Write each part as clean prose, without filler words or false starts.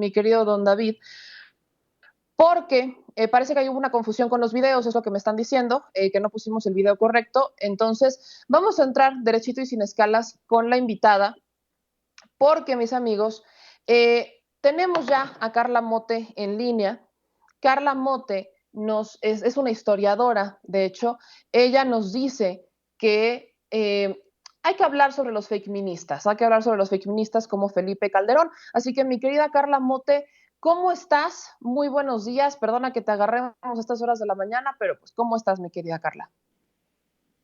mi querido don David, porque parece que hay una confusión con los videos, es lo que me están diciendo, que no pusimos el video correcto. Entonces, vamos a entrar derechito y sin escalas con la invitada, porque mis amigos, tenemos ya a Carla Mote en línea. Carla Mote es una historiadora, de hecho, ella nos dice que hay que hablar sobre los fake ministas, hay que hablar sobre los fake ministas como Felipe Calderón. Así que mi querida Carla Mote, ¿cómo estás? Muy buenos días, perdona que te agarremos a estas horas de la mañana, pero pues ¿cómo estás, mi querida Carla?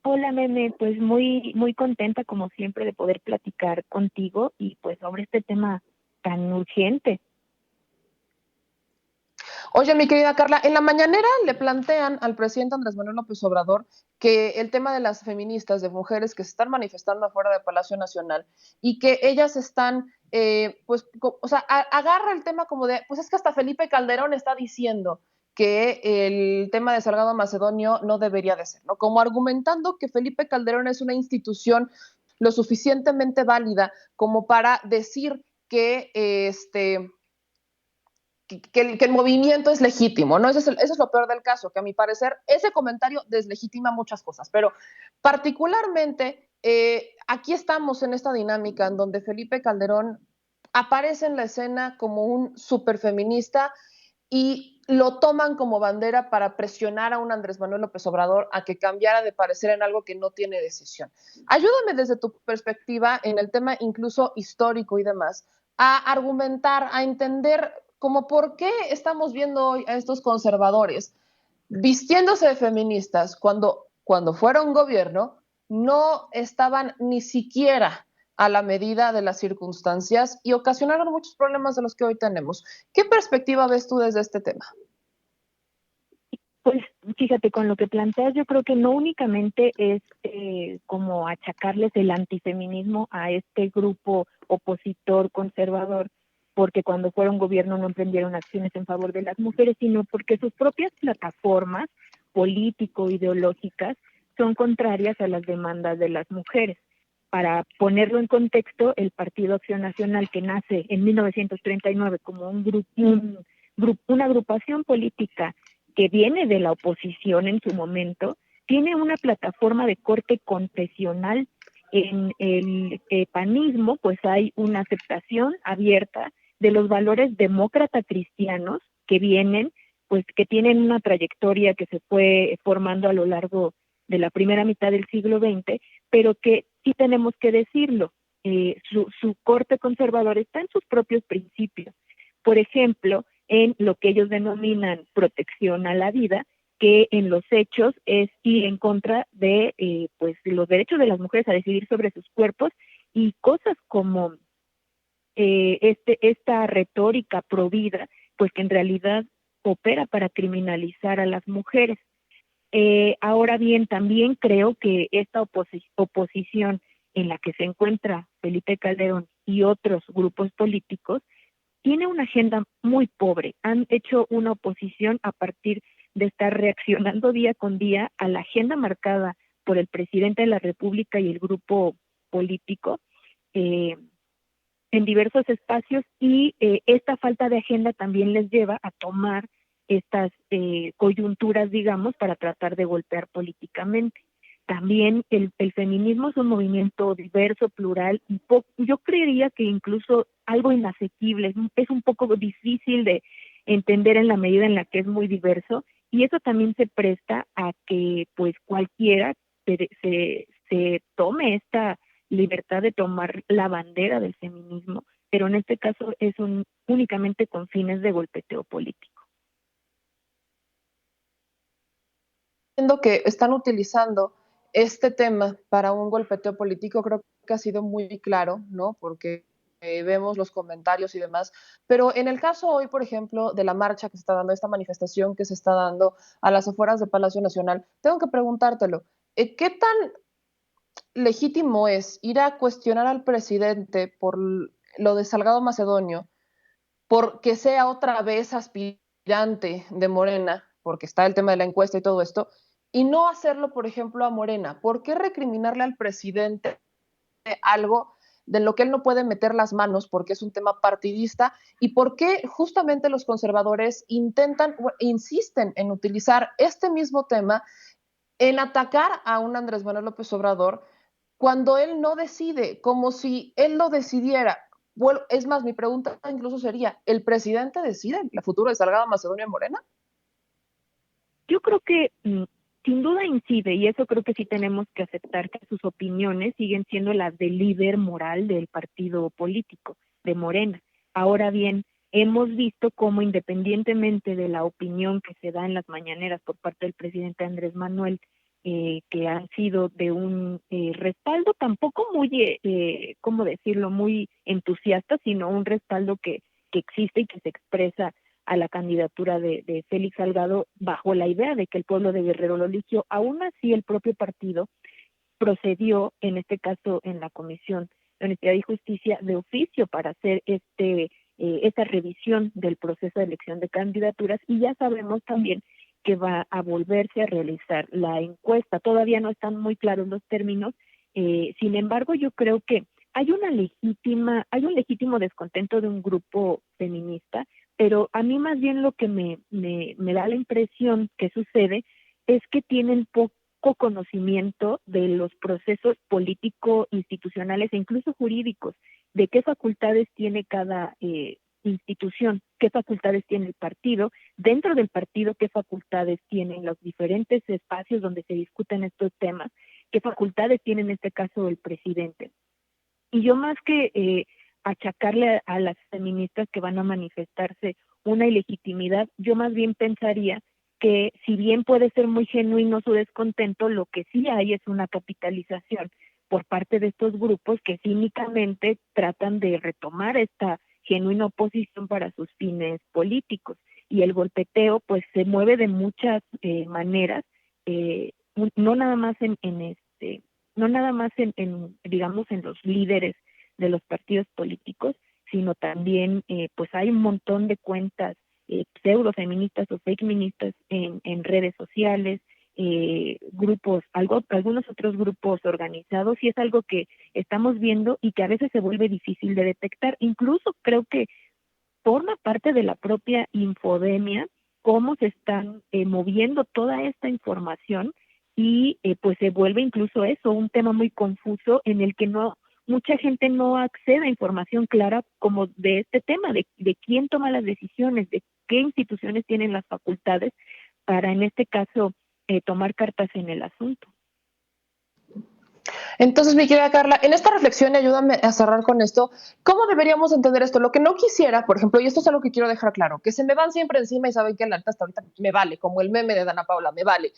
Hola, Meme, pues muy contenta como siempre de poder platicar contigo y pues sobre este tema tan urgente. Oye, mi querida Carla, en la mañanera le plantean al presidente Andrés Manuel López Obrador que el tema de las feministas, de mujeres que se están manifestando afuera del Palacio Nacional y que ellas están, o sea, agarra el tema como de, pues es que hasta Felipe Calderón está diciendo que el tema de Salgado Macedonio no debería de ser, ¿no? Como argumentando que Felipe Calderón es una institución lo suficientemente válida como para decir que que el movimiento es legítimo, ¿no? Eso es lo peor del caso, que a mi parecer ese comentario deslegitima muchas cosas, pero particularmente aquí estamos en esta dinámica en donde Felipe Calderón aparece en la escena como un superfeminista y lo toman como bandera para presionar a un Andrés Manuel López Obrador a que cambiara de parecer en algo que no tiene decisión. Ayúdame desde tu perspectiva en el tema incluso histórico y demás, a argumentar, a entender como por qué estamos viendo hoy a estos conservadores vistiéndose de feministas cuando fueron gobierno no estaban ni siquiera a la medida de las circunstancias y ocasionaron muchos problemas de los que hoy tenemos. ¿Qué perspectiva ves tú desde este tema? Pues fíjate, con lo que planteas, yo creo que no únicamente es como achacarles el antifeminismo a este grupo opositor conservador, porque cuando fueron gobierno no emprendieron acciones en favor de las mujeres, sino porque sus propias plataformas político-ideológicas son contrarias a las demandas de las mujeres. Para ponerlo en contexto, el Partido Acción Nacional, que nace en 1939 como una agrupación política que viene de la oposición en su momento, tiene una plataforma de corte confesional. En el panismo, pues hay una aceptación abierta de los valores demócrata cristianos que vienen, pues que tienen una trayectoria que se fue formando a lo largo de la primera mitad del siglo XX, pero que sí tenemos que decirlo, su corte conservador está en sus propios principios. Por ejemplo, en lo que ellos denominan protección a la vida, que en los hechos es ir en contra de pues los derechos de las mujeres a decidir sobre sus cuerpos y cosas como esta retórica provida, pues que en realidad opera para criminalizar a las mujeres. Ahora bien, también creo que esta oposición en la que se encuentra Felipe Calderón y otros grupos políticos tiene una agenda muy pobre. Han hecho una oposición a partir de estar reaccionando día con día a la agenda marcada por el presidente de la República y el grupo político eh, en diversos espacios y esta falta de agenda también les lleva a tomar estas coyunturas, digamos, para tratar de golpear políticamente. También el feminismo es un movimiento diverso, plural, y yo creería que incluso algo inasequible, es un poco difícil de entender en la medida en la que es muy diverso, y eso también se presta a que pues cualquiera se tome esta libertad de tomar la bandera del feminismo, pero en este caso es únicamente con fines de golpeteo político. Entiendo que están utilizando este tema para un golpeteo político, creo que ha sido muy claro, ¿no? Porque vemos los comentarios y demás, pero en el caso hoy, por ejemplo, de la marcha que se está dando, esta manifestación que se está dando a las afueras del Palacio Nacional, tengo que preguntártelo, ¿qué tan legítimo es ir a cuestionar al presidente por lo de Salgado Macedonio, porque sea otra vez aspirante de Morena, porque está el tema de la encuesta y todo esto, y no hacerlo, por ejemplo, a Morena? ¿Por qué recriminarle al presidente algo de lo que él no puede meter las manos porque es un tema partidista, y por qué justamente los conservadores insisten en utilizar este mismo tema en atacar a un Andrés Manuel López Obrador cuando él no decide, como si él lo decidiera. Bueno, es más, mi pregunta incluso sería, ¿el presidente decide el futuro de Salgado Macedonio y Morena? Yo creo que sin duda incide, y eso creo que sí tenemos que aceptar, que sus opiniones siguen siendo las del líder moral del partido político, de Morena. Ahora bien, hemos visto cómo, independientemente de la opinión que se da en las mañaneras por parte del presidente Andrés Manuel, que han sido de un respaldo tampoco muy, ¿cómo decirlo?, muy entusiasta, sino un respaldo que existe y que se expresa a la candidatura de Félix Salgado bajo la idea de que el pueblo de Guerrero lo eligió. Aún así, el propio partido procedió, en este caso en la Comisión de Honestidad y Justicia, de oficio para hacer esta revisión del proceso de elección de candidaturas, y ya sabemos también que va a volverse a realizar la encuesta. Todavía no están muy claros los términos, sin embargo, yo creo que hay un legítimo descontento de un grupo feminista, pero a mí más bien lo que me da la impresión que sucede es que tienen poco conocimiento de los procesos político-institucionales e incluso jurídicos, de qué facultades tiene cada institución, qué facultades tiene el partido, dentro del partido qué facultades tienen los diferentes espacios donde se discuten estos temas, qué facultades tiene en este caso el presidente. Y yo, más que achacarle a las feministas que van a manifestarse una ilegitimidad, yo más bien pensaría que, si bien puede ser muy genuino su descontento, lo que sí hay es una capitalización por parte de estos grupos que cínicamente tratan de retomar esta genuina oposición para sus fines políticos. Y el golpeteo pues se mueve de muchas maneras, no nada más no nada más digamos, en los líderes de los partidos políticos, sino también pues hay un montón de cuentas pseudo feministas o fake ministas en redes sociales, algunos otros grupos organizados, y es algo que estamos viendo y que a veces se vuelve difícil de detectar. Incluso creo que forma parte de la propia infodemia cómo se están moviendo toda esta información, y pues se vuelve incluso eso, un tema muy confuso en el que mucha gente no accede a información clara como de este tema, de quién toma las decisiones, de qué instituciones tienen las facultades para, en este caso, tomar cartas en el asunto. Entonces, mi querida Carla, en esta reflexión, y ayúdame a cerrar con esto, ¿cómo deberíamos entender esto? Lo que no quisiera, por ejemplo, y esto es algo que quiero dejar claro, que se me van siempre encima y saben que la alta hasta ahorita me vale, como el meme de Dana Paula, me vale.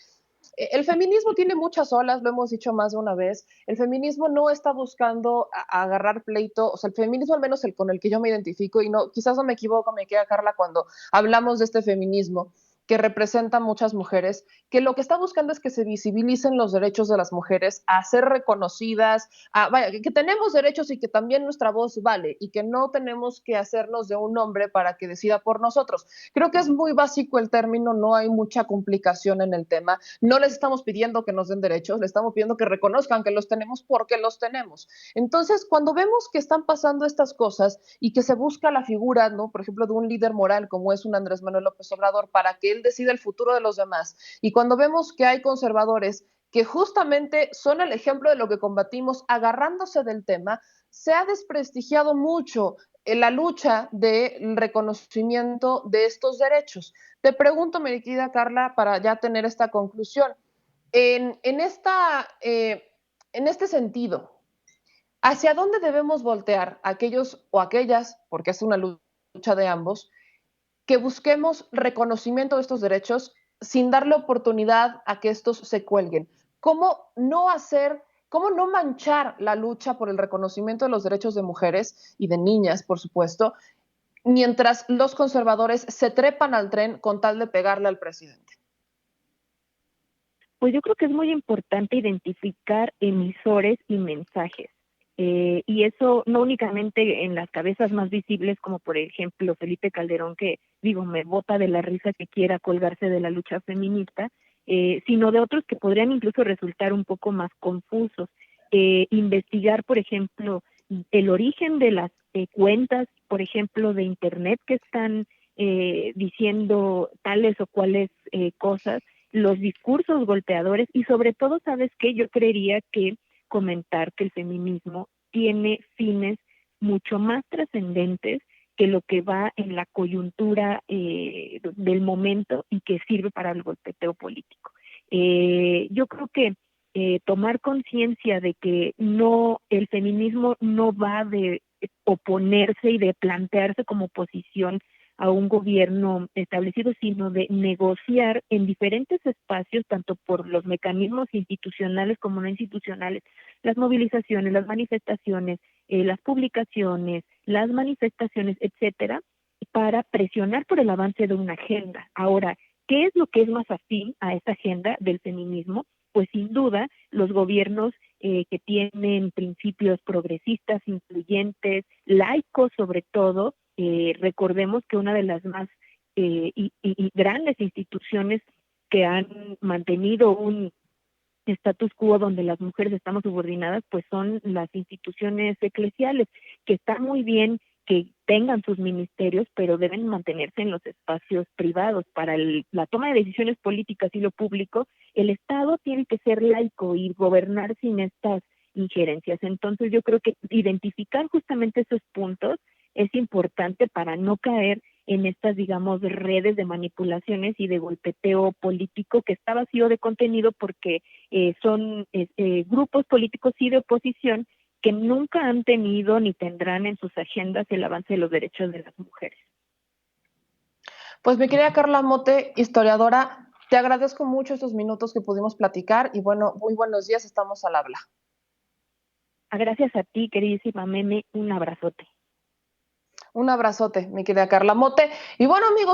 El feminismo tiene muchas olas, lo hemos dicho más de una vez. El feminismo no está buscando agarrar pleito, o sea, el feminismo, al menos el con el que yo me identifico, y no, quizás no me equivoco, me queda Carla, cuando hablamos de este feminismo que representa a muchas mujeres, que lo que está buscando es que se visibilicen los derechos de las mujeres, a ser reconocidas, vaya, que tenemos derechos y que también nuestra voz vale, y que no tenemos que hacernos de un hombre para que decida por nosotros. Creo que es muy básico el término, no hay mucha complicación en el tema. No les estamos pidiendo que nos den derechos, les estamos pidiendo que reconozcan que los tenemos porque los tenemos. Entonces, cuando vemos que están pasando estas cosas y que se busca la figura, ¿no?, por ejemplo, de un líder moral como es un Andrés Manuel López Obrador, para que él decida el futuro de los demás, y cuando vemos que hay conservadores que justamente son el ejemplo de lo que combatimos agarrándose del tema, se ha desprestigiado mucho en la lucha del reconocimiento de estos derechos. Te pregunto, mi querida Carla, para ya tener esta conclusión, en este sentido, ¿hacia dónde debemos voltear aquellos o aquellas, porque es una lucha de ambos, que busquemos reconocimiento de estos derechos sin darle oportunidad a que estos se cuelguen? Cómo no manchar la lucha por el reconocimiento de los derechos de mujeres y de niñas, por supuesto, mientras los conservadores se trepan al tren con tal de pegarle al presidente? Pues yo creo que es muy importante identificar emisores y mensajes. Y eso no únicamente en las cabezas más visibles, como por ejemplo Felipe Calderón, que digo, me bota de la risa que quiera colgarse de la lucha feminista, sino de otros que podrían incluso resultar un poco más confusos. Investigar, por ejemplo, el origen de las cuentas, por ejemplo, de Internet que están diciendo tales o cuales cosas, los discursos golpeadores y sobre todo, ¿sabes qué? Yo creería que comentar que el feminismo tiene fines mucho más trascendentes que lo que va en la coyuntura del momento y que sirve para el golpeteo político. Yo creo que tomar conciencia de que no, el feminismo no va de oponerse y de plantearse como oposición a un gobierno establecido, sino de negociar en diferentes espacios, tanto por los mecanismos institucionales como no institucionales, las movilizaciones, las manifestaciones, las publicaciones, las manifestaciones, etcétera, para presionar por el avance de una agenda. Ahora, ¿qué es lo que es más afín a esta agenda del feminismo? Pues sin duda los gobiernos que tienen principios progresistas, incluyentes, laicos sobre todo. Recordemos que una de las más y grandes instituciones que han mantenido un status quo donde las mujeres estamos subordinadas, pues son las instituciones eclesiales, que está muy bien que tengan sus ministerios, pero deben mantenerse en los espacios privados. Para la toma de decisiones políticas y lo público, el Estado tiene que ser laico y gobernar sin estas injerencias. Entonces yo creo que identificar justamente esos puntos es importante para no caer en estas, digamos, redes de manipulaciones y de golpeteo político que está vacío de contenido porque son grupos políticos y de oposición que nunca han tenido ni tendrán en sus agendas el avance de los derechos de las mujeres. Pues mi querida Carla Mote, historiadora, te agradezco mucho estos minutos que pudimos platicar y bueno, muy buenos días, estamos al habla. Gracias a ti, queridísima Meme, un abrazote. Un abrazote, mi querida Carla Mote. Y bueno, amigos,